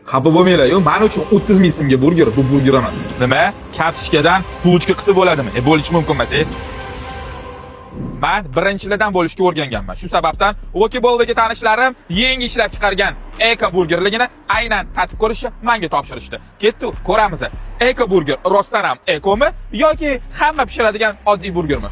Xafa bo'lmanglar, men uchun 30 ming so'mga burger, bu burger emas. Nima? Kartochkadan pulchka qilsa bo'ladimi? Bo'lishi mumkin emas. Men birinchilardan bo'lishga o'rganganman. Shu sababdan Wokiboldagi tanishlarim yangi ishlab chiqargan Eko burgerligini aynan tatib ko'rishni menga topshirishdi. Ketdi, ko'ramiz. Eko burger rostdan ham ekomi yoki hamma pishiradigan oddiy burgermi?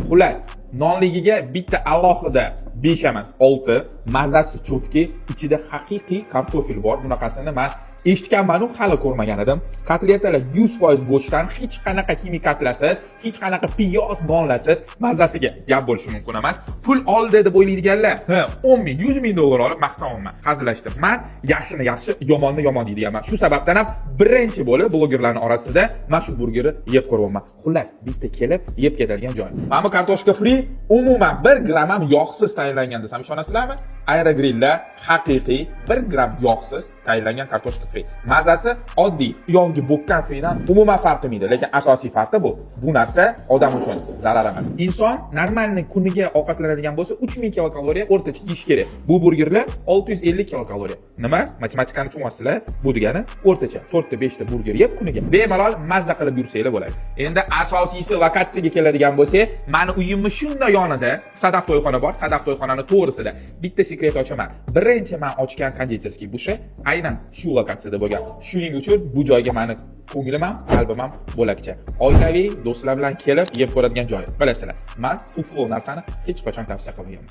Xullas, nonligiga bitta alohida 5 emas 6, mazasi cho'tki, ichida haqiqiy kartofel bor. Bunaqasini men eshitganman-u, hali ko'rmagan edim. Kotletalar 100% go'shtdan, hech qanaqa kimikatlasiz, hech qanaqa piyoz nonlasiz, mazasiga gap bo'lishi mumkin emas. Pul oldi deb o'ylaydiganlar, 10 ming, 100 ming dollar olib maqtayman. Hazillashdim. Men yaxshini yaxshi, yomonni yomon deydiganman. Shu sababdan ham birinchi bo'lib blogerlarning orasida men shu burgerni yeb ko'ryapman. Xullas, bitta kelib yeb ketadigan joy. Mana kartoshka free, umuman 1 gram ham yog'siz tayyorlangan desam ishonasizlarmi? Aerogrillda haqiqiy 1 gram yog'siz tayyorlangan kartoshka free. Mazasi oddiy yog'ga bo'kkan freedan umuman farqi yo'q, lekin asosiy farqi bu. Bu narsa odam uchun zarar emas. Inson normalni kuniga ovqatlanadigan bo'lsa 3000 kilokaloriya o'rtacha yeyish kerak. Bu burgerlar 650 kilokaloriya. Nima? Matematikani tushunasizlar? Bu degani o'rtacha 4 ta 5 ta burger yeb kuniga bemalol mazza qilib yursanglar bo'ladi. Endi asosiysi lokatsiyaga keladigan bo'lsak, meni uyimni shunda yonida Sadaf to'yxona bor. Sadaf to'yxonani to'g'risida bitta sekret ochaman. Birinchi men ochgan konditerskiy bushi aynan shu lokatsiyada bo'lgan. Shuning uchun bu joyga meni ko'nglim ham, qalbim ham bo'lakcha. Oilaviy, do'stlar bilan kelib yeb ko'radigan joy. Bilasizlar, men uflo narsani hech qachon tavsiya qilmayman.